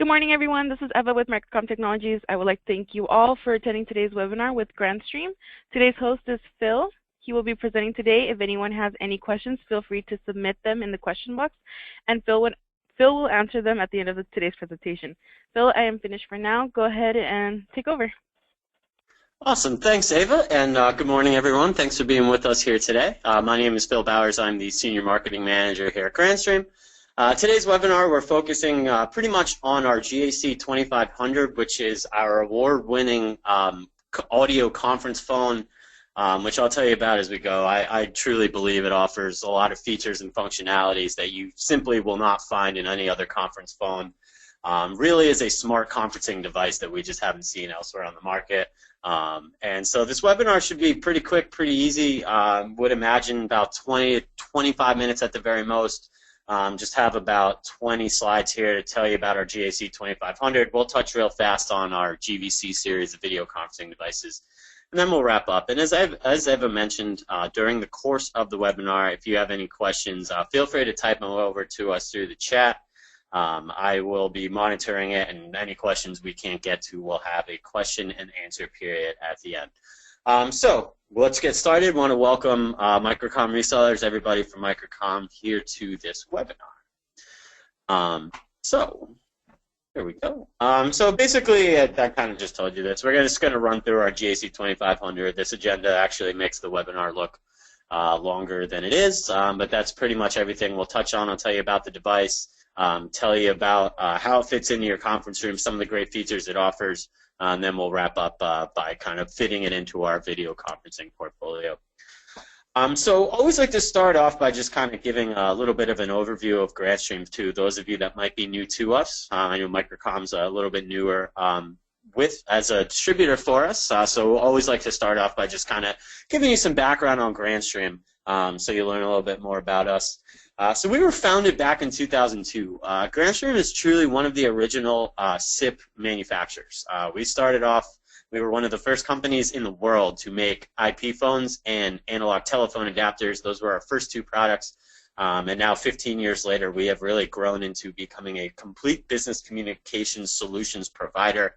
Good morning, everyone. This is Eva with Microcom Technologies. I would like to thank you all for attending today's webinar with Grandstream. Today's host is Phil. He will be presenting today. If anyone has any questions, feel free to submit them in the question box, and Phil will answer them at the end of today's presentation. Phil, I am finished for now. Go ahead and take over. Awesome. Thanks, Ava, and good morning, everyone. Thanks for being with us here today. My name is Phil Bowers. I'm the Senior Marketing Manager here at Grandstream. Today's webinar, we're focusing pretty much on our GAC 2500, which is our award-winning audio conference phone, which I'll tell you about as we go. I truly believe it offers a lot of features and functionalities that you simply will not find in any other conference phone. Really is a smart conferencing device that we just haven't seen elsewhere on the market. And so this webinar should be pretty quick, pretty easy. Would imagine about 20 to 25 minutes at the very most. Just have about 20 slides here to tell you about our GAC 2500. We'll touch real fast on our GVC series of video conferencing devices, and then we'll wrap up. And as Eva mentioned, during the course of the webinar, if you have any questions, feel free to type them over to us through the chat. I will be monitoring it, and any questions we can't get to, we'll have a question and answer period at the end. So let's get started. I want to welcome Microcom resellers, everybody from Microcom here to this webinar. So here we go. So basically, I kind of just told you this. We're just going to run through our GAC 2500. This agenda actually makes the webinar look longer than it is, but that's pretty much everything we'll touch on. I'll tell you about the device, tell you about how it fits into your conference room, some of the great features it offers, and then we'll wrap up by kind of fitting it into our video conferencing portfolio. So always like to start off by just kind of giving a little bit of an overview of Grandstream to those of you that might be new to us. I know Microcom's a little bit newer as a distributor for us, so always like to start off by just kind of giving you some background on Grandstream so you learn a little bit more about us. So we were founded back in 2002. Grandstream is truly one of the original SIP manufacturers. We started off, we were one of the first companies in the world to make IP phones and analog telephone adapters. Those were our first two products. And now 15 years later, we have really grown into becoming a complete business communications solutions provider.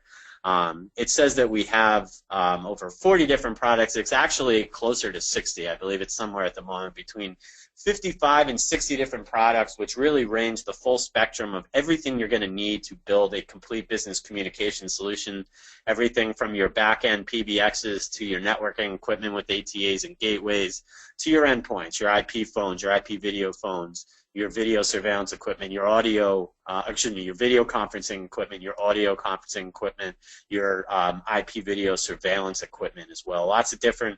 It says that we have over 40 different products. It's actually closer to 60. I believe it's somewhere at the moment between 55 and 60 different products, which really range the full spectrum of everything you're going to need to build a complete business communication solution. Everything from your back-end PBXs to your networking equipment with ATAs and gateways to your endpoints, your IP phones, your IP video phones, your video surveillance equipment, your your video conferencing equipment, your audio conferencing equipment, your IP video surveillance equipment as well. Lots of different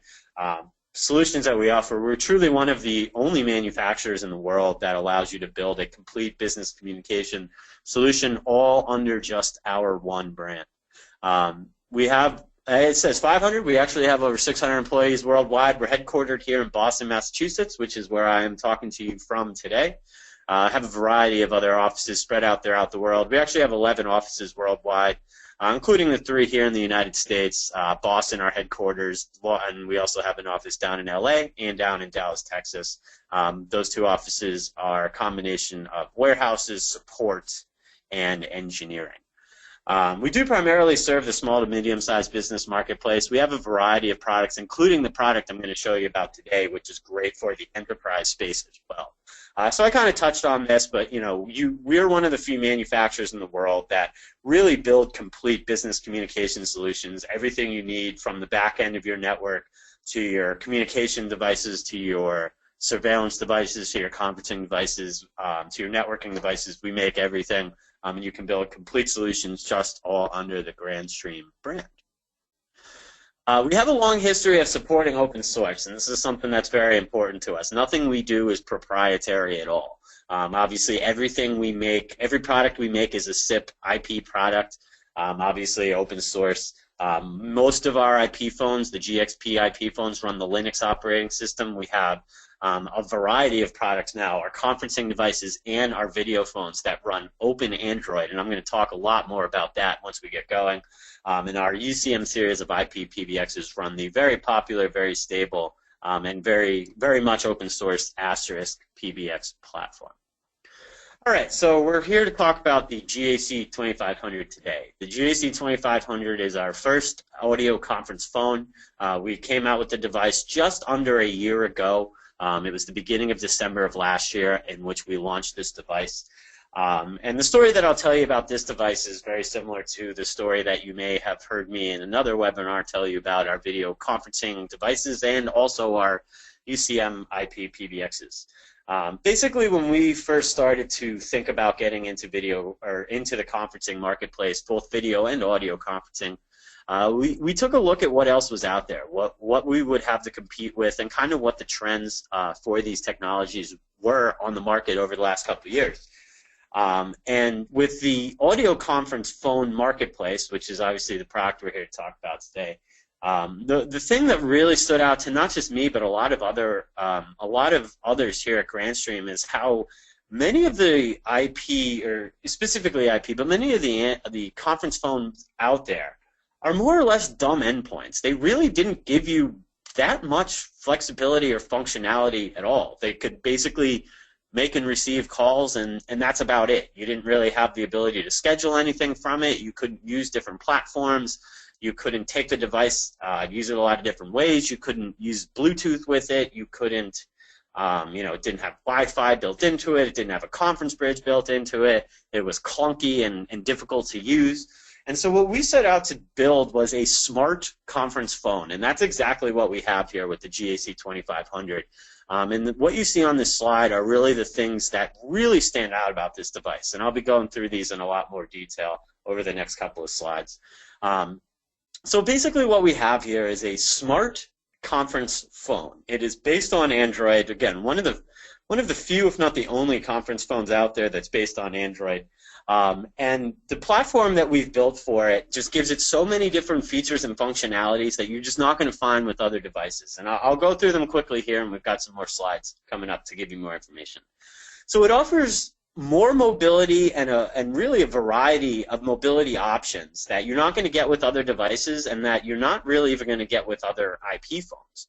solutions that we offer. We're truly one of the only manufacturers in the world that allows you to build a complete business communication solution all under just our one brand. We have, it says 500, we actually have over 600 employees worldwide. We're headquartered here in Boston, Massachusetts, which is where I am talking to you from today. Have a variety of other offices spread out throughout the world. We actually have 11 offices worldwide, including the 3 here in the United States, Boston, our headquarters, and we also have an office down in LA and down in Dallas, Texas. Those 2 offices are a combination of warehouses, support, and engineering. We do primarily serve the small to medium-sized business marketplace. We have a variety of products, including the product I'm going to show you about today, which is great for the enterprise space as well. So I kind of touched on this, but we're one of the few manufacturers in the world that really build complete business communication solutions. Everything you need from the back end of your network to your communication devices to your surveillance devices to your conferencing devices to your networking devices. We make everything, and you can build complete solutions just all under the Grandstream brand. We have a long history of supporting open source, and this is something that's very important to us. Nothing we do is proprietary at all. Obviously, everything we make, every product we make is a SIP IP product, obviously open source. Most of our IP phones, the GXP IP phones, run the Linux operating system. We have a variety of products now, our conferencing devices and our video phones that run Open Android, and I'm going to talk a lot more about that once we get going. And our UCM series of IP PBXs run the very popular, very stable, and very much open source Asterisk PBX platform. All right, so we're here to talk about the GAC 2500 today. The GAC 2500 is our first audio conference phone. We came out with the device just under a year ago. It was the beginning of December of last year in which we launched this device. And the story that I'll tell you about this device is very similar to the story that you may have heard me in another webinar tell you about our video conferencing devices and also our UCM IP PBXs. Basically, when we first started to think about getting into video or into the conferencing marketplace, both video and audio conferencing, we took a look at what else was out there, what we would have to compete with, and kind of what the trends for these technologies were on the market over the last couple of years. And with the audio conference phone marketplace, which is obviously the product we're here to talk about today, the thing that really stood out to not just me but a lot of others here at Grandstream is how many of the IP, or specifically IP, but many of the conference phones out there are more or less dumb endpoints. They really didn't give you that much flexibility or functionality at all. They could basically make and receive calls, and that's about it. You didn't really have the ability to schedule anything from it. You couldn't use different platforms. You couldn't take the device, use it a lot of different ways. You couldn't use Bluetooth with it. You couldn't, it didn't have Wi-Fi built into it. It didn't have a conference bridge built into it. It was clunky and difficult to use. And so what we set out to build was a smart conference phone, and that's exactly what we have here with the GAC 2500. And what you see on this slide are really the things that really stand out about this device, and I'll be going through these in a lot more detail over the next couple of slides. So basically what we have here is a smart conference phone. It is based on Android. Again, one of the few, if not the only, conference phones out there that's based on Android. And the platform that we've built for it just gives it so many different features and functionalities that you're just not going to find with other devices. And I'll go through them quickly here, and we've got some more slides coming up to give you more information. So it offers more mobility and really a variety of mobility options that you're not going to get with other devices, and that you're not really even going to get with other IP phones.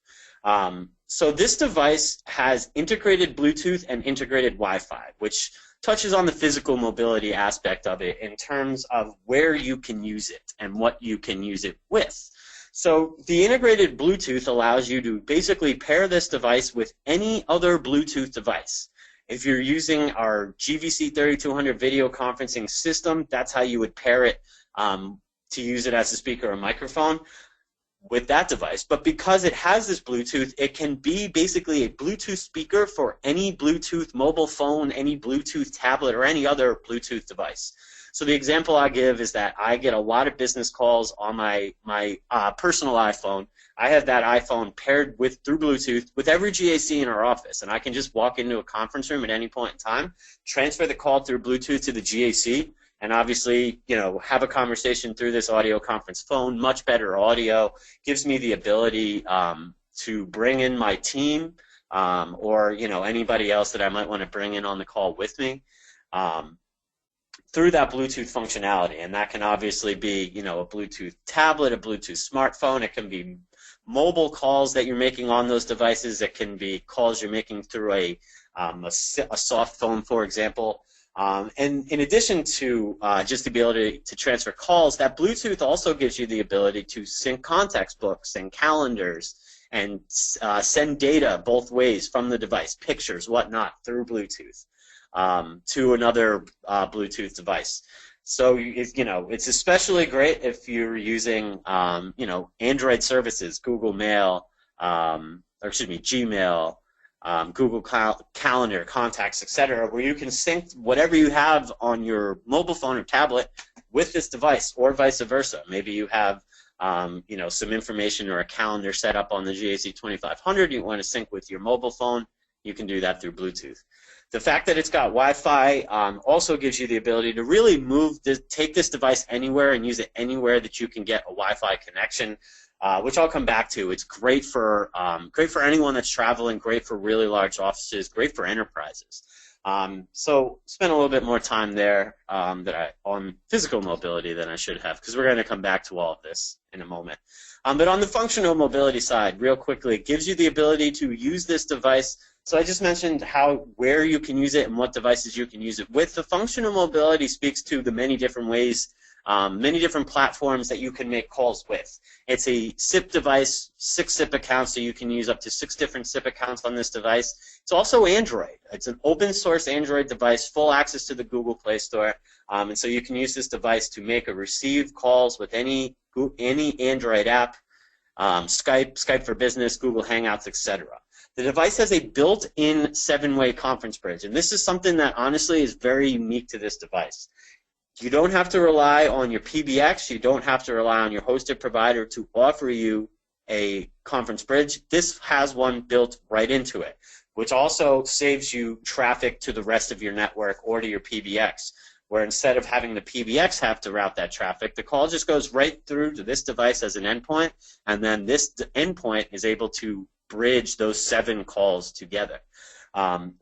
So this device has integrated Bluetooth and integrated Wi-Fi, which touches on the physical mobility aspect of it in terms of where you can use it and what you can use it with. So the integrated Bluetooth allows you to basically pair this device with any other Bluetooth device. If you're using our GVC 3200 video conferencing system, that's how you would pair it to use it as a speaker or microphone with that device. But because it has this Bluetooth, it can be basically a Bluetooth speaker for any Bluetooth mobile phone, any Bluetooth tablet, or any other Bluetooth device. So the example I give is that I get a lot of business calls on my personal iPhone. I have that iPhone paired through Bluetooth with every GAC in our office, and I can just walk into a conference room at any point in time, transfer the call through Bluetooth to the GAC, and obviously, have a conversation through this audio conference phone. Much better audio, gives me the ability to bring in my team or anybody else that I might want to bring in on the call with me through that Bluetooth functionality. And that can obviously be a Bluetooth tablet, a Bluetooth smartphone. It can be mobile calls that you're making on those devices. It can be calls you're making through a soft phone, for example. And in addition to just the ability to transfer calls, that Bluetooth also gives you the ability to sync context books and calendars and send data both ways from the device, pictures, whatnot, through Bluetooth to another Bluetooth device. So it's especially great if you're using Android services, Google Mail, Gmail, Google Calendar, Contacts, etc., where you can sync whatever you have on your mobile phone or tablet with this device, or vice versa. Maybe you have some information or a calendar set up on the GAC 2500. You want to sync with your mobile phone. You can do that through Bluetooth. The fact that it's got Wi-Fi also gives you the ability to really take this device anywhere and use it anywhere that you can get a Wi-Fi connection, which I'll come back to. It's great for anyone that's traveling, great for really large offices, great for enterprises. So spent a little bit more time there on physical mobility than I should have, because we're going to come back to all of this in a moment. But on the functional mobility side, real quickly, it gives you the ability to use this device. So I just mentioned where you can use it and what devices you can use it with. The functional mobility speaks to the many different ways, many different platforms that you can make calls with. It's a SIP device, 6 SIP accounts, so you can use up to 6 different SIP accounts on this device. It's also Android. It's an open source Android device, full access to the Google Play Store, and so you can use this device to make or receive calls with any Android app, Skype for Business, Google Hangouts, etc. The device has a built-in 7-way conference bridge, and this is something that honestly is very unique to this device. You don't have to rely on your PBX, you don't have to rely on your hosted provider to offer you a conference bridge. This has one built right into it, which also saves you traffic to the rest of your network or to your PBX, where instead of having the PBX have to route that traffic, the call just goes right through to this device as an endpoint, and then this endpoint is able to bridge those 7 calls together.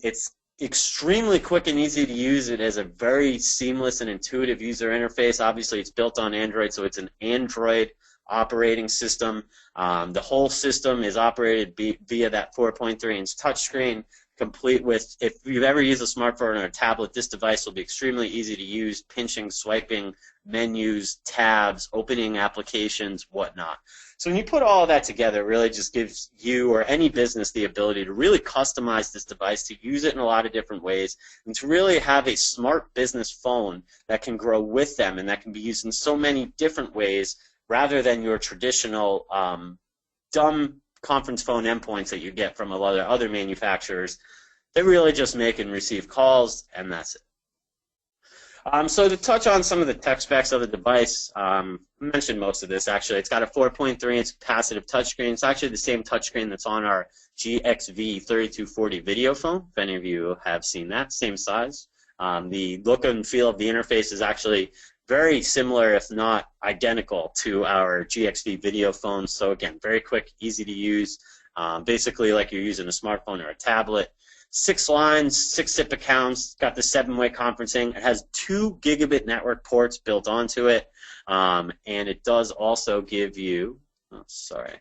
It's extremely quick and easy to use. It has a very seamless and intuitive user interface. Obviously, it's built on Android, so it's an Android operating system. The whole system is operated via that 4.3-inch touchscreen, complete with, if you've ever used a smartphone or a tablet, this device will be extremely easy to use, pinching, swiping, menus, tabs, opening applications, whatnot. So when you put all of that together, it really just gives you or any business the ability to really customize this device, to use it in a lot of different ways, and to really have a smart business phone that can grow with them and that can be used in so many different ways rather than your traditional dumb conference phone endpoints that you get from a lot of other manufacturers. They really just make and receive calls, and that's it. So to touch on some of the tech specs of the device, I mentioned most of this actually. It's got a 4.3-inch capacitive touchscreen. It's actually the same touchscreen that's on our GXV 3240 video phone, if any of you have seen that, same size. The look and feel of the interface is actually very similar, if not identical, to our GXV video phones. So again, very quick, easy to use, basically like you're using a smartphone or a tablet. 6 lines, 6 SIP accounts, got the 7-way conferencing. It has 2 gigabit network ports built onto it, and it does also give you, oh, sorry,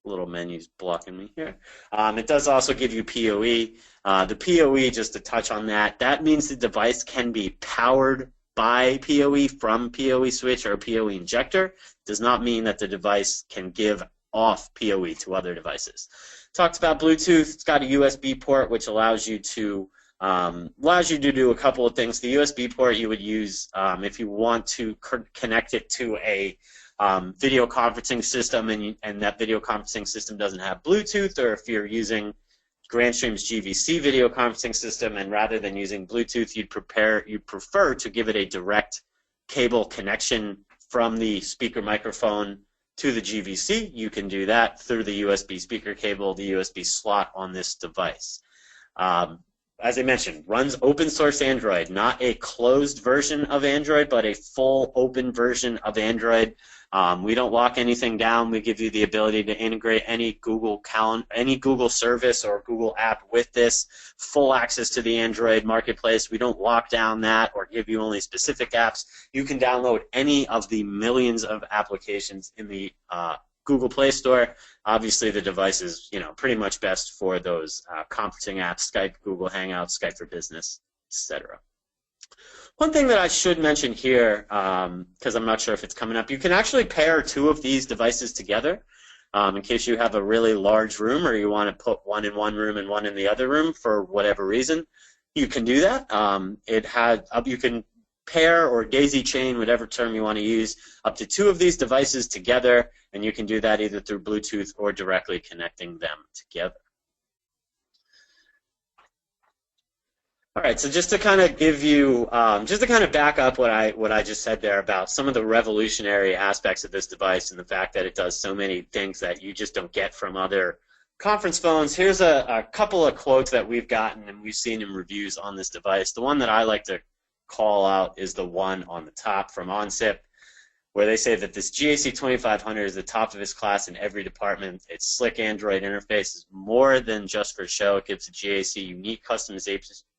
little menu's blocking me here. It does also give you PoE. The PoE, just to touch on that, that means the device can be powered by PoE from PoE switch or PoE injector. Does not mean that the device can give off PoE to other devices. Talked about Bluetooth. It's got a USB port which allows you to do a couple of things. The USB port you would use if you want to connect it to a video conferencing system, and that video conferencing system doesn't have Bluetooth, or if you're using Grandstream's GVC video conferencing system, and rather than using Bluetooth, you'd prefer to give it a direct cable connection from the speaker microphone to the GVC. You can do that through the USB speaker cable, the USB slot on this device. As I mentioned, runs open source Android, not a closed version of Android, but a full open version of Android. We don't lock anything down. We give you the ability to integrate any Google service or Google app with this. Full access to the Android marketplace. We don't lock down that or give you only specific apps. You can download any of the millions of applications in the Google Play Store. Obviously, the device is, pretty much best for those conferencing apps: Skype, Google Hangouts, Skype for Business, etc. One thing that I should mention here, because I'm not sure if it's coming up, you can actually pair 2 of these devices together in case you have a really large room or you want to put one in one room and one in the other room for whatever reason. You can do that. You can pair or daisy chain, whatever term you want to use, up to 2 of these devices together, and you can do that either through Bluetooth or directly connecting them together. All right, so just to kind of give you, just to kind of back up what I just said there about some of the revolutionary aspects of this device and the fact that it does so many things that you just don't get from other conference phones. Here's a couple of quotes that we've gotten and we've seen in reviews on this device. The one that I like to call out is the one on the top from OnSIP, where they say that this GAC 2500 is the top of its class in every department. Its slick Android interface is more than just for show. It gives the GAC unique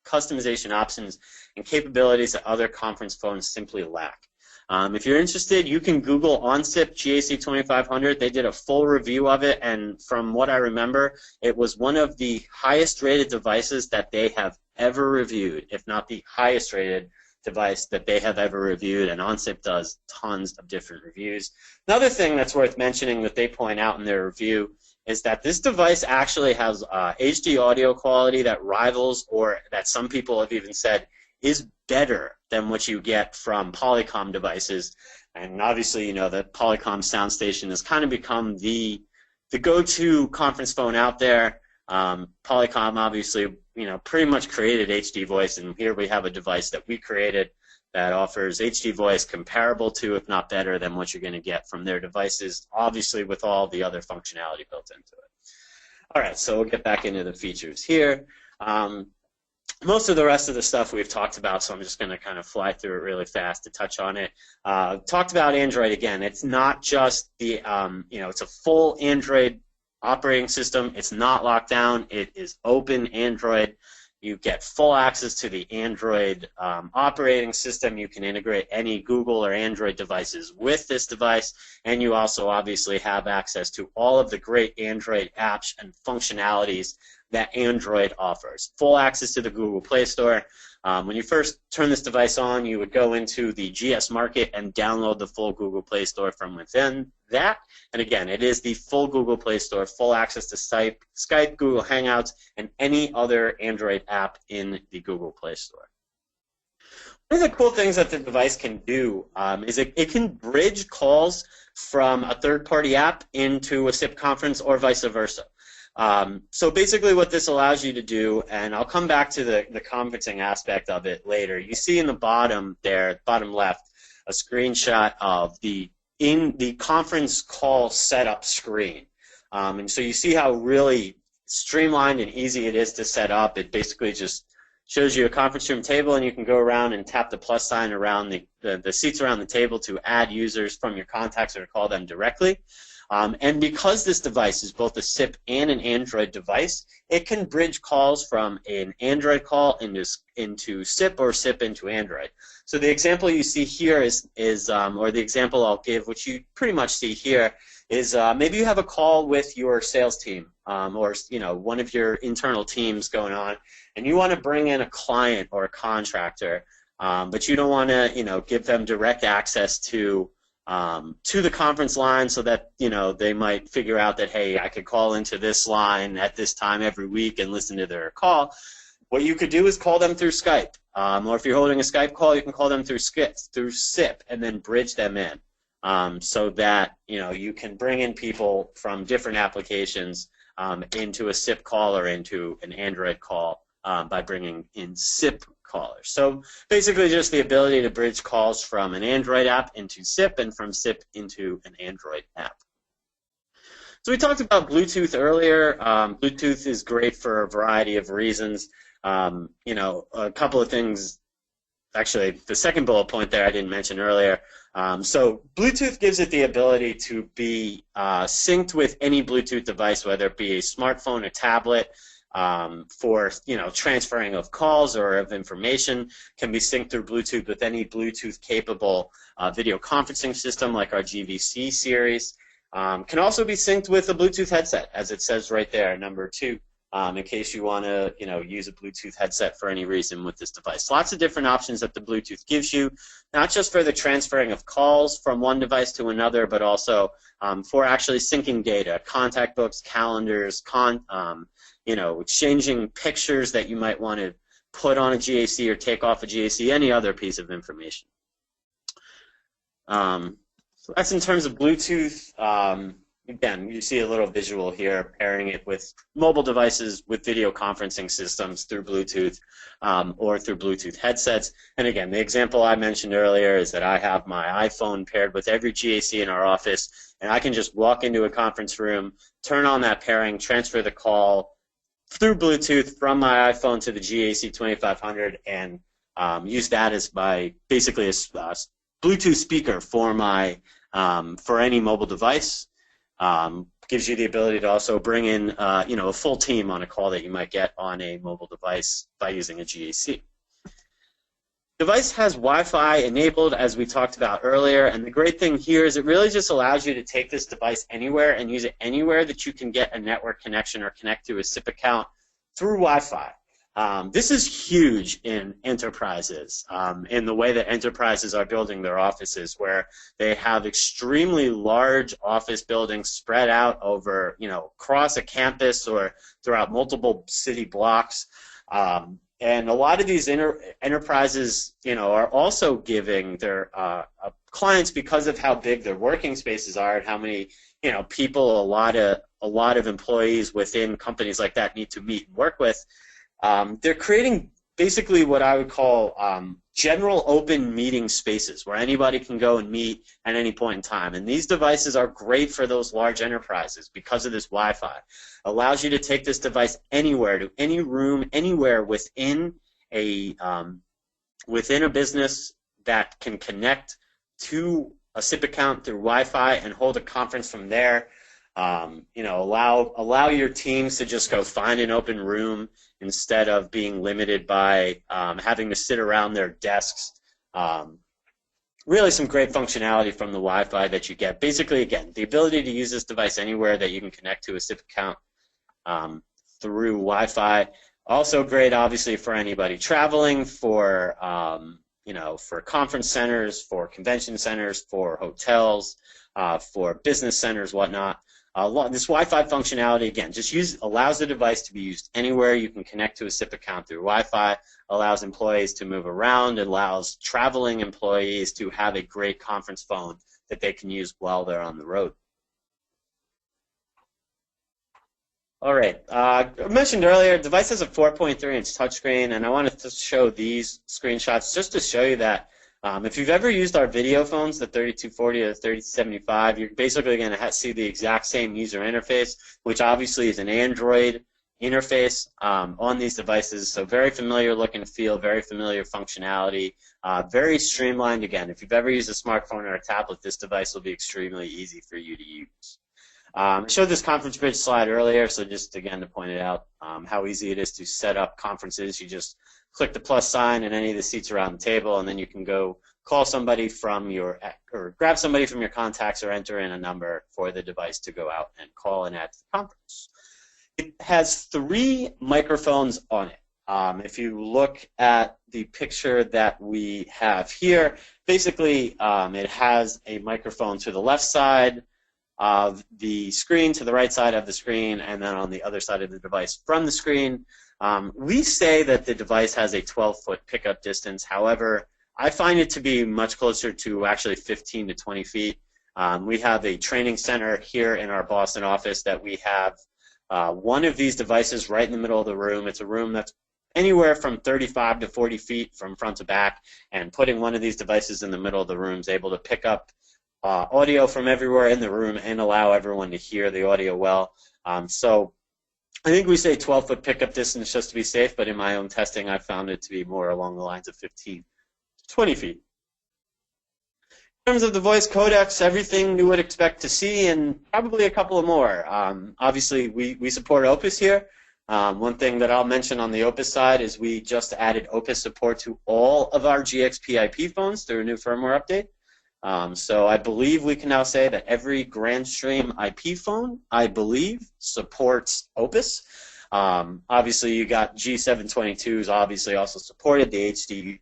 customization options and capabilities that other conference phones simply lack. If you're interested, you can Google OnSIP GAC 2500. They did a full review of it, and from what I remember, it was one of the highest rated devices that they have ever reviewed, if not the highest rated device that they have ever reviewed, and OnSIP does tons of different reviews. Another thing that's worth mentioning that they point out in their review is that this device actually has HD audio quality that rivals, or that some people have even said is better than what you get from Polycom devices. And obviously, you know, the Polycom sound station has kind of become the go-to conference phone out there. Polycom obviously, you know, pretty much created HD voice, and here we have a device that we created that offers HD voice comparable to, if not better than, what you're going to get from their devices, obviously with all the other functionality built into it. All right, so we'll get back into the features here. Most of the rest of the stuff we've talked about, so I'm just going to kind of fly through it really fast to touch on it. Talked about Android again. It's not just the, you know, it's a full Android operating system. It's not locked down. It is open Android. You get full access to the Android operating system. You can integrate any Google or Android devices with this device, and you also obviously have access to all of the great Android apps and functionalities that Android offers. Full access to the Google Play Store. When you first turn this device on, you would go into the GS Market and download the full Google Play Store from within that. And again, it is the full Google Play Store, full access to Skype, Google Hangouts, and any other Android app in the Google Play Store. One of the cool things that the device can do is it can bridge calls from a third-party app into a SIP conference or vice versa. So basically what this allows you to do, and I'll come back to the conferencing aspect of it later, you see in the bottom there, bottom left, a screenshot of the conference call setup screen. And so you see how really streamlined and easy it is to set up. It basically just shows you a conference room table, and you can go around and tap the plus sign around the seats around the table to add users from your contacts or to call them directly. And because this device is both a SIP and an Android device, it can bridge calls from an Android call into SIP or SIP into Android. So the example you see here or the example I'll give, which you pretty much see here, is maybe you have a call with your sales team or one of your internal teams going on, and you want to bring in a client or a contractor, but you don't want to give them direct access to the conference line, so that they might figure out that, hey, I could call into this line at this time every week and listen to their call. What you could do is call them through Skype, or if you're holding a Skype call, you can call them through SIP, and then bridge them in, so that you can bring in people from different applications into a SIP call or into an Android call by bringing in SIP callers. So basically just the ability to bridge calls from an Android app into SIP and from SIP into an Android app. So we talked about Bluetooth earlier. Bluetooth is great for a variety of reasons. A couple of things. Actually, the second bullet point there I didn't mention earlier. So Bluetooth gives it the ability to be synced with any Bluetooth device, whether it be a smartphone, a tablet, for transferring of calls or of information. Can be synced through Bluetooth with any Bluetooth capable video conferencing system like our GVC series. Can also be synced with a Bluetooth headset, as it says right there, number 2, in case you want to use a Bluetooth headset for any reason with this device. Lots of different options that the Bluetooth gives you, not just for the transferring of calls from one device to another, but also for actually syncing data, contact books, calendars, exchanging pictures that you might want to put on a GAC or take off a GAC, any other piece of information. So that's in terms of Bluetooth. Again, you see a little visual here pairing it with mobile devices with video conferencing systems through Bluetooth or through Bluetooth headsets. And again, the example I mentioned earlier is that I have my iPhone paired with every GAC in our office, and I can just walk into a conference room, turn on that pairing, transfer the call through Bluetooth from my iPhone to the GAC 2500, and use that as basically a Bluetooth speaker for my for any mobile device. gives you the ability to also bring in a full team on a call that you might get on a mobile device by using a GAC. Device has Wi-Fi enabled, as we talked about earlier, and the great thing here is it really just allows you to take this device anywhere and use it anywhere that you can get a network connection or connect to a SIP account through Wi-Fi. This is huge in enterprises, in the way that enterprises are building their offices, where they have extremely large office buildings spread out over, across a campus or throughout multiple city blocks. And a lot of these enterprises, are also giving their clients, because of how big their working spaces are and how many, people a lot of employees within companies like that need to meet and work with. They're creating basically what I would call general open meeting spaces where anybody can go and meet at any point in time. And these devices are great for those large enterprises because of this Wi-Fi. Allows you to take this device anywhere, to any room, anywhere within a business that can connect to a SIP account through Wi-Fi and hold a conference from there. Allow your teams to just go find an open room instead of being limited by having to sit around their desks. Really some great functionality from the Wi-Fi that you get. Basically, again, the ability to use this device anywhere that you can connect to a SIP account through Wi-Fi. Also great, obviously, for anybody traveling, for conference centers, for convention centers, for hotels, for business centers, whatnot. This Wi-Fi functionality, again, allows the device to be used anywhere. You can connect to a SIP account through Wi-Fi, allows employees to move around, allows traveling employees to have a great conference phone that they can use while they're on the road. All right, I mentioned earlier, the device has a 4.3-inch touchscreen, and I wanted to show these screenshots just to show you that if you've ever used our video phones, the 3240 or the 3075, you're basically going to see the exact same user interface, which obviously is an Android interface on these devices. So very familiar look and feel, very familiar functionality, very streamlined. Again, if you've ever used a smartphone or a tablet, this device will be extremely easy for you to use. I showed this conference bridge slide earlier, so just again to point it out, how easy it is to set up conferences. You just click the plus sign in any of the seats around the table, and then you can go call somebody or grab somebody from your contacts or enter in a number for the device to go out and call and add to the conference. It has 3 microphones on it. If you look at the picture that we have here, basically it has a microphone to the left side of the screen, to the right side of the screen, and then on the other side of the device from the screen. We say that the device has a 12-foot pickup distance. However, I find it to be much closer to actually 15 to 20 feet. We have a training center here in our Boston office that we have one of these devices right in the middle of the room. It's a room that's anywhere from 35 to 40 feet from front to back, and putting one of these devices in the middle of the room is able to pick up audio from everywhere in the room and allow everyone to hear the audio well. So I think we say 12-foot pickup distance just to be safe, but in my own testing, I found it to be more along the lines of 15 to 20 feet. In terms of the voice codecs, everything you would expect to see, and probably a couple of more. Obviously, we support Opus here. One thing that I'll mention on the Opus side is we just added Opus support to all of our GXP IP phones through a new firmware update. So I believe we can now say that every Grandstream IP phone, I believe, supports Opus. Obviously, you got G722s obviously also supported the HD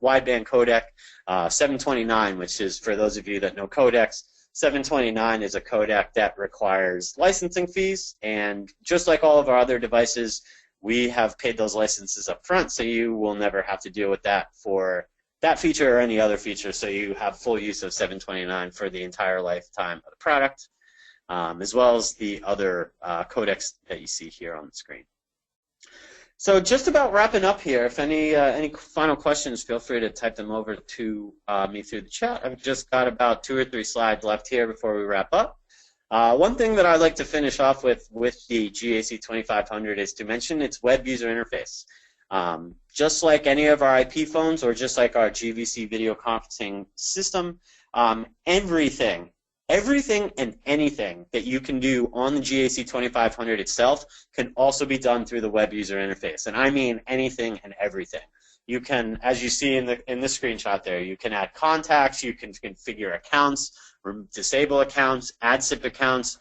wideband codec. 729, which is, for those of you that know codecs, 729 is a codec that requires licensing fees, and just like all of our other devices, we have paid those licenses up front, so you will never have to deal with that for that feature or any other feature, so you have full use of 729 for the entire lifetime of the product, as well as the other codecs that you see here on the screen. So just about wrapping up here. If any final questions, feel free to type them over to me through the chat. I've just got about 2 or 3 slides left here before we wrap up. One thing that I'd like to finish off with the GAC 2500 is to mention its web user interface. Just like any of our IP phones or just like our GVC video conferencing system, everything Everything and anything that you can do on the GAC 2500 itself can also be done through the web user interface. And I mean anything and everything. You can, as you see in the screenshot there, you can add contacts, you can configure accounts, disable accounts, add SIP accounts.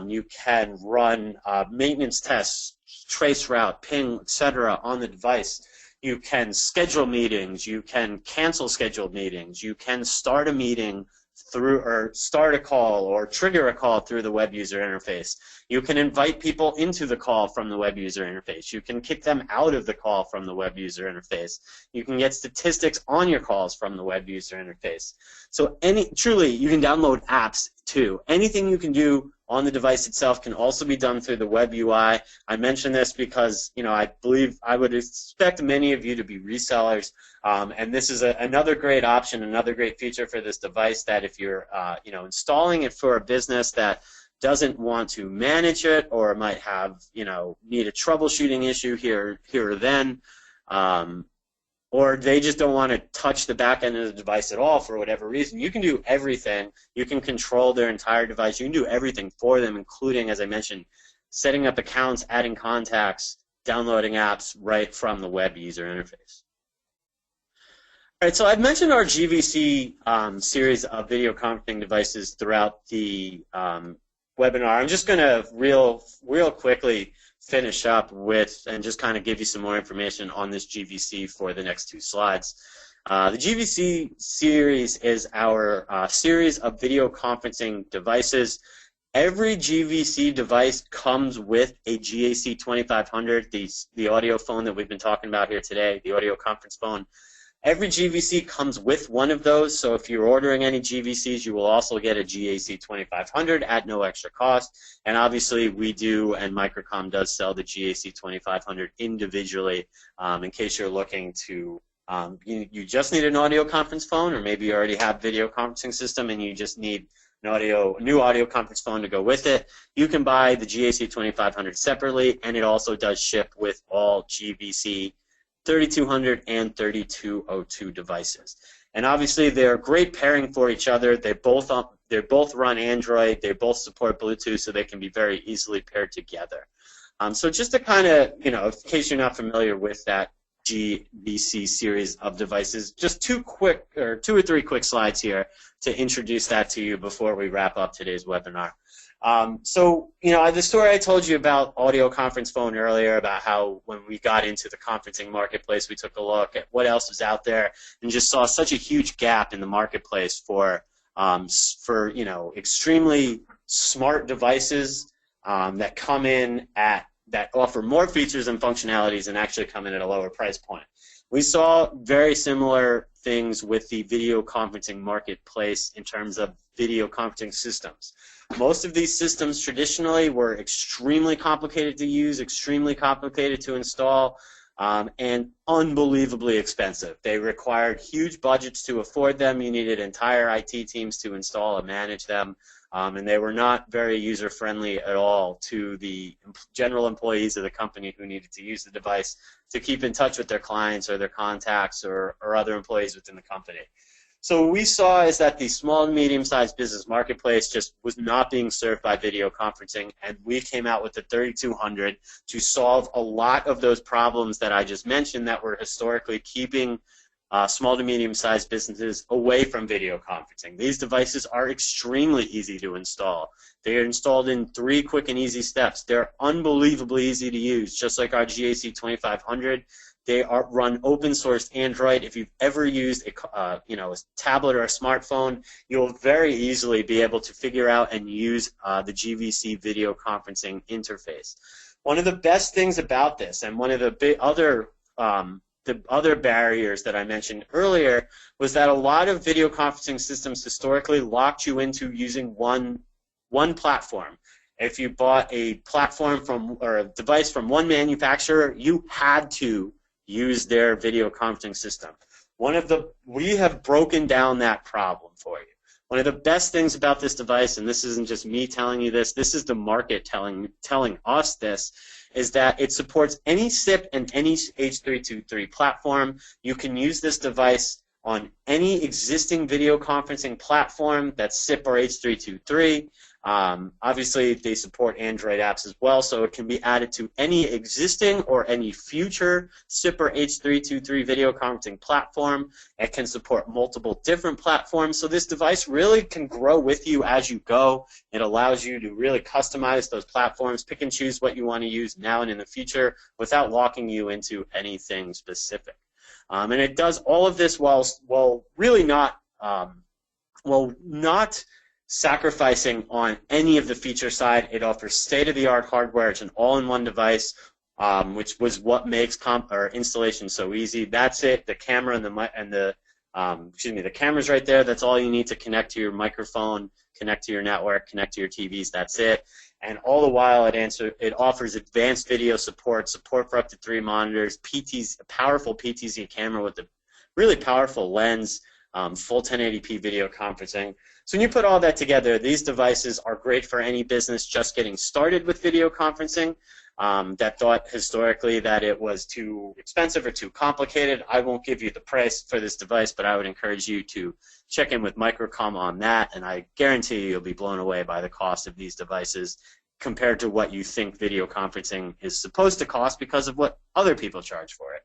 You can run maintenance tests, trace route, ping, etc. on the device. You can schedule meetings. You can cancel scheduled meetings. You can start a meeting through, or start a call or trigger a call through the web user interface. You can invite people into the call from the web user interface. You can kick them out of the call from the web user interface. You can get statistics on your calls from the web user interface. So truly, you can download apps too. Anything you can do on the device itself can also be done through the web UI. I mention this because, you know, I believe I would expect many of you to be resellers, and this is another great option, another great feature for this device, that if you're, you know, installing it for a business that doesn't want to manage it, or might have, you know, need a troubleshooting issue here or then, or they just don't want to touch the back end of the device at all for whatever reason, you can do everything. You can control their entire device. You can do everything for them, including, as I mentioned, setting up accounts, adding contacts, downloading apps right from the web user interface. All right, so I've mentioned our GVC series of video conferencing devices throughout the webinar. I'm just going to real quickly finish up with and just kind of give you some more information on this GVC for the next two slides. The GVC series is our series of video conferencing devices. Every GVC device comes with a GAC 2500, the audio phone that we've been talking about here today, the audio conference phone. Every GVC comes with one of those, so if you're ordering any GVCs, you will also get a GAC 2500 at no extra cost. And obviously, we do, and Microcom does sell the GAC 2500 individually in case you're looking to, you just need an audio conference phone, or maybe you already have video conferencing system and you just need an new audio conference phone to go with it. You can buy the GAC 2500 separately, and it also does ship with all GVC 3200 and 3202 devices. And obviously, they're great pairing for each other. They both run Android. They both support Bluetooth, so they can be very easily paired together. So just to kind of, you know, in case you're not familiar with that GVC series of devices, just two or three quick slides here to introduce that to you before we wrap up today's webinar. So, you know, the story I told you about audio conference phone earlier, about how when we got into the conferencing marketplace, we took a look at what else was out there and just saw such a huge gap in the marketplace for you know, extremely smart devices that come in that offer more features and functionalities and actually come in at a lower price point. We saw very similar things with the video conferencing marketplace in terms of video conferencing systems. Most of these systems traditionally were extremely complicated to use, extremely complicated to install, and unbelievably expensive. They required huge budgets to afford them. You needed entire IT teams to install and manage them, and they were not very user-friendly at all to the general employees of the company who needed to use the device to keep in touch with their clients or their contacts or other employees within the company. So what we saw is that the small and medium-sized business marketplace just was not being served by video conferencing, and we came out with the 3200 to solve a lot of those problems that I just mentioned that were historically keeping small to medium-sized businesses away from video conferencing. These devices are extremely easy to install. They are installed in 3 quick and easy steps. They're unbelievably easy to use, just like our GAC 2500. They run open source Android. If you've ever used a tablet or a smartphone, you'll very easily be able to figure out and use the GVC video conferencing interface. One of the best things about this, and one of the other barriers that I mentioned earlier, was that a lot of video conferencing systems historically locked you into using one platform. If you bought a platform or a device from one manufacturer, you had to use their video conferencing system. We have broken down that problem for you. One of the best things about this device, and this isn't just me telling you this is the market telling us this, is that it supports any SIP and any H.323 platform. You can use this device on any existing video conferencing platform that's SIP or H323. Obviously, they support Android apps as well, so it can be added to any existing or any future SIP or H323 video conferencing platform. It can support multiple different platforms, so this device really can grow with you as you go. It allows you to really customize those platforms, pick and choose what you want to use now and in the future without locking you into anything specific. And it does all of this while really not sacrificing on any of the feature side. It offers state-of-the-art hardware. It's an all-in-one device, which was what makes installation so easy. That's it. The camera and the camera's right there. That's all you need to connect to your microphone, connect to your network, connect to your TVs. That's it. And all the while, it offers advanced video support for up to 3 monitors, a powerful PTZ camera with a really powerful lens, full 1080p video conferencing. So when you put all that together, these devices are great for any business just getting started with video conferencing that thought historically that it was too expensive or too complicated. I won't give you the price for this device, but I would encourage you to check in with Microcom on that, and I guarantee you'll be blown away by the cost of these devices compared to what you think video conferencing is supposed to cost because of what other people charge for it.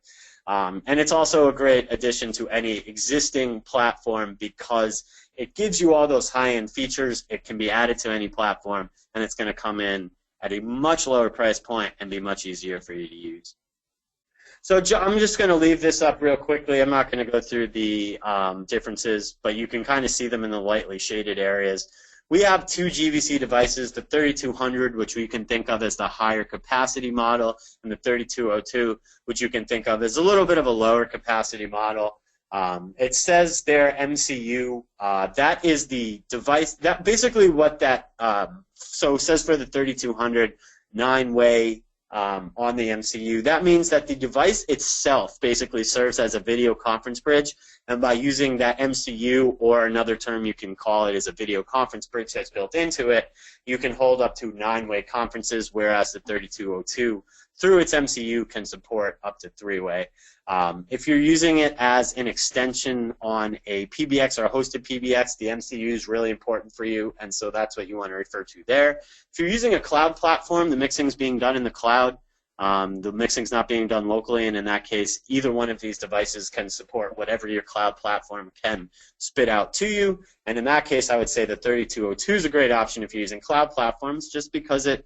And it's also a great addition to any existing platform because it gives you all those high-end features. It can be added to any platform, and it's going to come in at a much lower price point and be much easier for you to use. So I'm just going to leave this up real quickly. I'm not going to go through the differences, but you can kind of see them in the lightly shaded areas. We have 2 GVC devices, the 3200, which we can think of as the higher capacity model, and the 3202, which you can think of as a little bit of a lower capacity model. It says there MCU. That is the device. That basically what that. So it says for the 3200, 9-way on the MCU. That means that the device itself basically serves as a video conference bridge, and by using that MCU, or another term you can call it is a video conference bridge that's built into it, you can hold up to 9-way conferences, whereas the 3202 through its MCU can support up to 3-way. If you're using it as an extension on a PBX or a hosted PBX, the MCU is really important for you, and so that's what you want to refer to there. If you're using a cloud platform, the mixing is being done in the cloud. The mixing's not being done locally, and in that case, either one of these devices can support whatever your cloud platform can spit out to you. And in that case, I would say the 3202 is a great option if you're using cloud platforms, just because it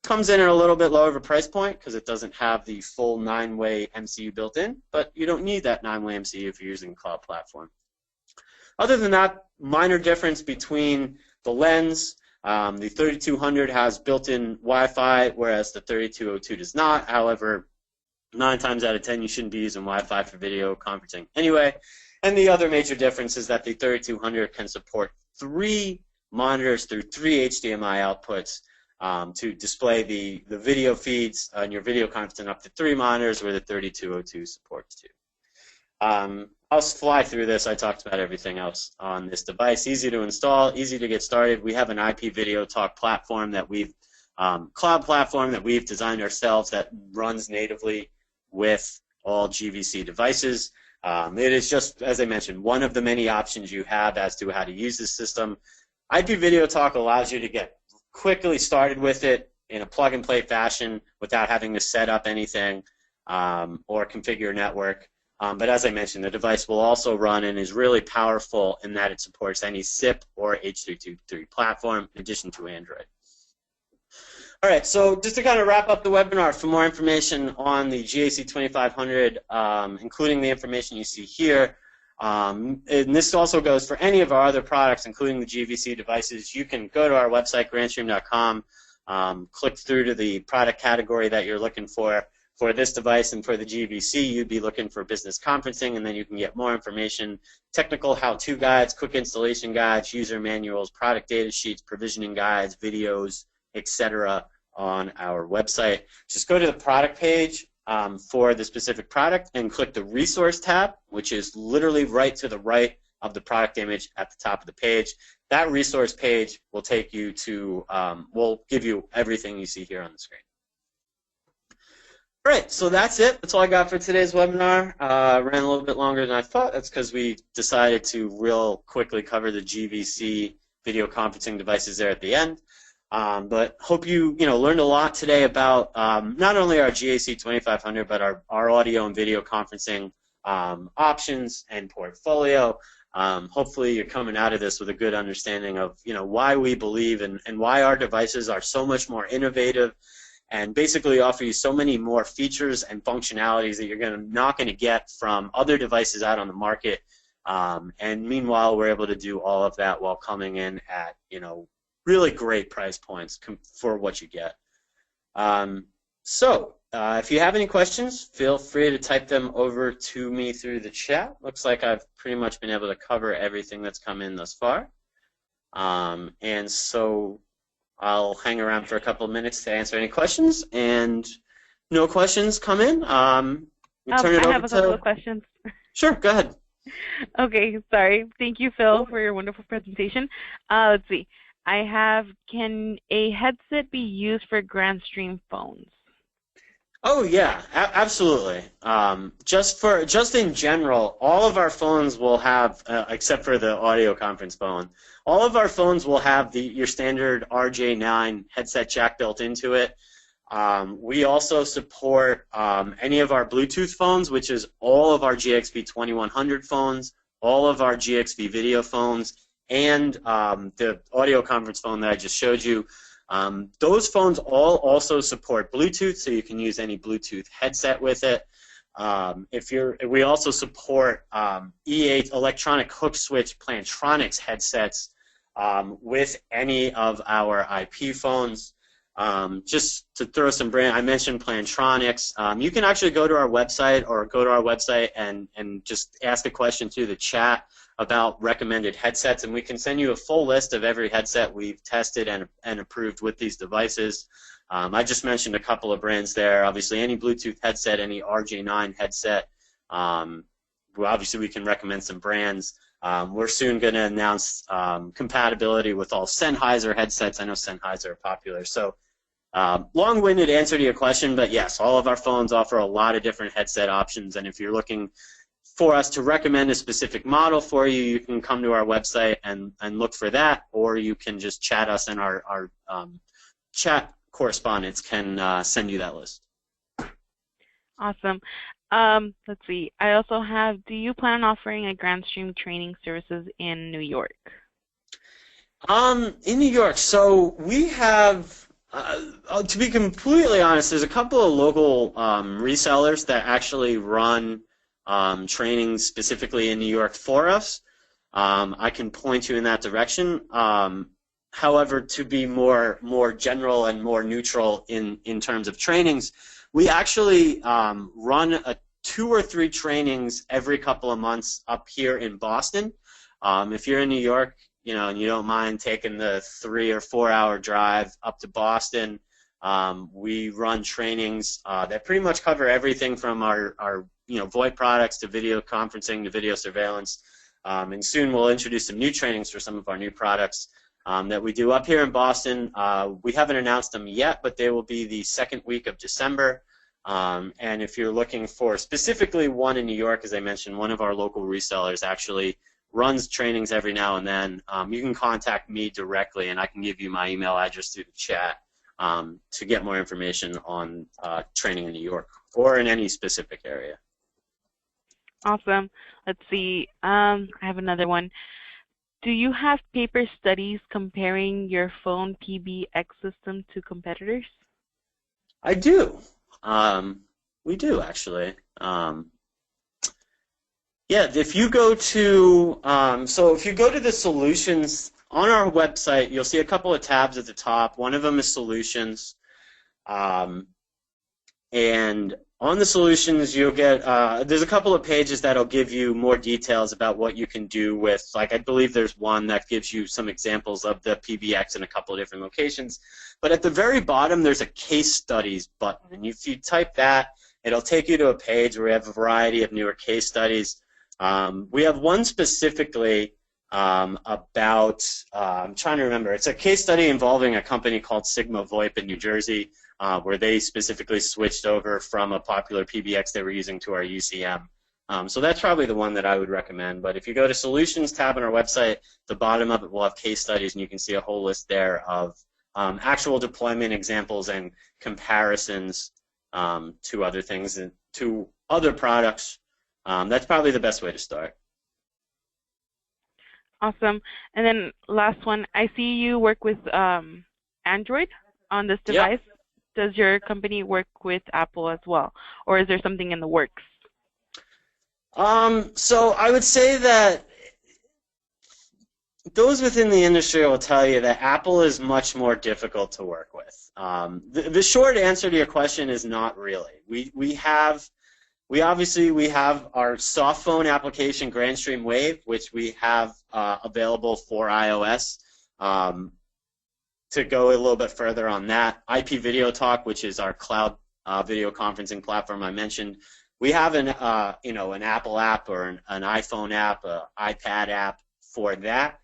comes in at a little bit lower of a price point because it doesn't have the full 9-way MCU built in, but you don't need that 9-way MCU if you're using a cloud platform. Other than that, minor difference between the lens. The 3200 has built-in Wi-Fi, whereas the 3202 does not. However, 9 times out of 10, you shouldn't be using Wi-Fi for video conferencing anyway. And the other major difference is that the 3200 can support 3 monitors through 3 HDMI outputs to display the video feeds on your video conferencing up to 3 monitors, where the 3202 supports 2. I'll fly through this. I talked about everything else on this device. Easy to install, easy to get started. We have an IP video talk platform that we've, cloud platform that we've designed ourselves that runs natively with all GVC devices. It is just, as I mentioned, one of the many options you have as to how to use this system. IP video talk allows you to get quickly started with it in a plug-and-play fashion without having to set up anything or configure your network. But as I mentioned, the device will also run and is really powerful in that it supports any SIP or H323 platform in addition to Android. All right, so just to kind of wrap up the webinar, for more information on the GAC 2500, including the information you see here, and this also goes for any of our other products, including the GVC devices, you can go to our website, grandstream.com, click through to the product category that you're looking for. For this device and for the GVC, you'd be looking for business conferencing, and then you can get more information, technical how-to guides, quick installation guides, user manuals, product data sheets, provisioning guides, videos, etc. on our website. Just go to the product page for the specific product and click the resource tab, which is literally right to the right of the product image at the top of the page. That resource page will take you to, will give you everything you see here on the screen. All right, so that's it. That's all I got for today's webinar. Ran a little bit longer than I thought. That's because we decided to real quickly cover the GVC video conferencing devices there at the end. But hope you learned a lot today about not only our GAC 2500, but our audio and video conferencing options and portfolio. Hopefully you're coming out of this with a good understanding of why we believe and why our devices are so much more innovative and basically offer you so many more features and functionalities that you're not going to get from other devices out on the market. And meanwhile, we're able to do all of that while coming in at really great price points for what you get. If you have any questions, feel free to type them over to me through the chat. Looks like I've pretty much been able to cover everything that's come in thus far. And so I'll hang around for a couple of minutes to answer any questions, and no questions come in. Turn it over I have a couple of questions. Sure, go ahead. Okay, sorry. Thank you, Phil, for your wonderful presentation. Let's see. Can a headset be used for Grandstream phones? Oh yeah, absolutely. Just in general, all of our phones will have, except for the audio conference phone, all of our phones will have your standard RJ9 headset jack built into it. We also support any of our Bluetooth phones, which is all of our GXV 2100 phones, all of our GXV video phones, and the audio conference phone that I just showed you. Those phones all also support Bluetooth, so you can use any Bluetooth headset with it. We also support E8 electronic hook switch Plantronics headsets with any of our IP phones. Just to throw some brand, I mentioned Plantronics. You can actually go to our website and just ask a question through the chat about recommended headsets, and we can send you a full list of every headset we've tested and approved with these devices. I just mentioned a couple of brands there. Obviously, any Bluetooth headset, any RJ9 headset. Obviously, we can recommend some brands. We're soon going to announce compatibility with all Sennheiser headsets. I know Sennheiser are popular. So long-winded answer to your question, but yes, all of our phones offer a lot of different headset options, and if you're looking for us to recommend a specific model for you, you can come to our website and look for that, or you can just chat us, and our chat correspondents can send you that list. Awesome. Let's see. I also have, do you plan on offering a Grandstream training services in New York? In New York, so we have, to be completely honest, there's a couple of local resellers that actually run training specifically in New York for us. I can point you in that direction. However, to be more general and more neutral in terms of trainings, we actually run 2 or 3 trainings every couple of months up here in Boston. If you're in New York, and you don't mind taking the 3 or 4 hour drive up to Boston, we run trainings that pretty much cover everything from our VoIP products to video conferencing to video surveillance. And soon we'll introduce some new trainings for some of our new products that we do up here in Boston. We haven't announced them yet, but they will be the second week of December. And if you're looking for specifically one in New York, as I mentioned, one of our local resellers actually runs trainings every now and then. You can contact me directly, and I can give you my email address through the chat to get more information on training in New York or in any specific area. Awesome. Let's see. I have another one. Do you have paper studies comparing your phone PBX system to competitors? I do. We do, actually. Yeah, if you go to if you go to the solutions on our website, you'll see a couple of tabs at the top. One of them is solutions, and on the solutions, you'll get there's a couple of pages that'll give you more details about what you can do with, like, I believe there's one that gives you some examples of the PBX in a couple of different locations. But at the very bottom, there's a case studies button, and if you type that, it'll take you to a page where we have a variety of newer case studies. We have one specifically about, I'm trying to remember, it's a case study involving a company called Sigma VoIP in New Jersey. where they specifically switched over from a popular PBX they were using to our UCM. So that's probably the one that I would recommend. But if you go to Solutions tab on our website, the bottom of it will have case studies, and you can see a whole list there of actual deployment examples and comparisons to other things and to other products. That's probably the best way to start. Awesome. And then last one, I see you work with Android on this device. Yep. Does your company work with Apple as well, or is there something in the works? So I would say that those within the industry will tell you that Apple is much more difficult to work with. The short answer to your question is not really. We obviously have our soft phone application, Grandstream Wave, which we have available for iOS. To go a little bit further on that, IP Video Talk, which is our cloud video conferencing platform I mentioned, we have an an Apple app or an iPhone app, an iPad app for that.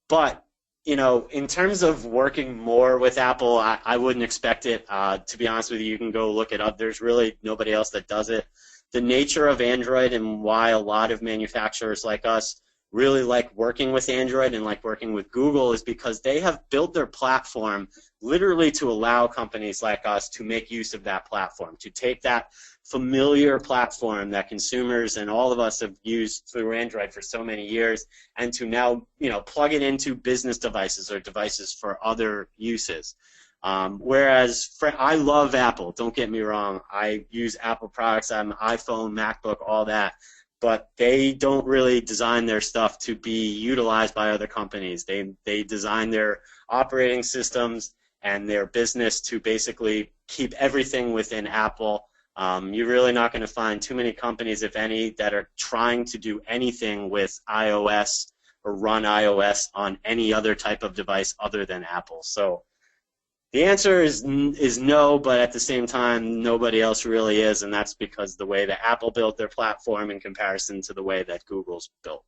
But in terms of working more with Apple, I wouldn't expect it. To be honest with you, you can go look it up. There's really nobody else that does it. The nature of Android and why a lot of manufacturers like us really like working with Android and like working with Google is because they have built their platform literally to allow companies like us to make use of that platform, to take that familiar platform that consumers and all of us have used through Android for so many years, and to now plug it into business devices or devices for other uses. Whereas I love Apple, don't get me wrong. I use Apple products. I'm iPhone, MacBook, all that. But they don't really design their stuff to be utilized by other companies. They design their operating systems and their business to basically keep everything within Apple. You're really not going to find too many companies, if any, that are trying to do anything with iOS or run iOS on any other type of device other than Apple. So the answer is no, but at the same time, nobody else really is, and that's because the way that Apple built their platform in comparison to the way that Google's built.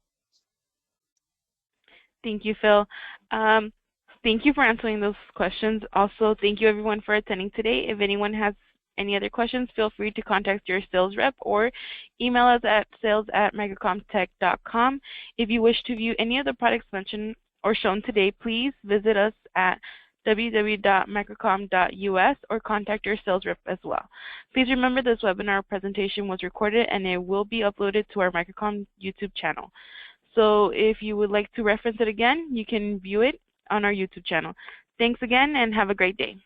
Thank you, Phil. Thank you for answering those questions. Also, thank you, everyone, for attending today. If anyone has any other questions, feel free to contact your sales rep or email us at sales@microcomtech.com. If you wish to view any of the products mentioned or shown today, please visit us at www.microcom.us or contact your sales rep as well. Please remember this webinar presentation was recorded and it will be uploaded to our Microcom YouTube channel. So if you would like to reference it again, you can view it on our YouTube channel. Thanks again and have a great day.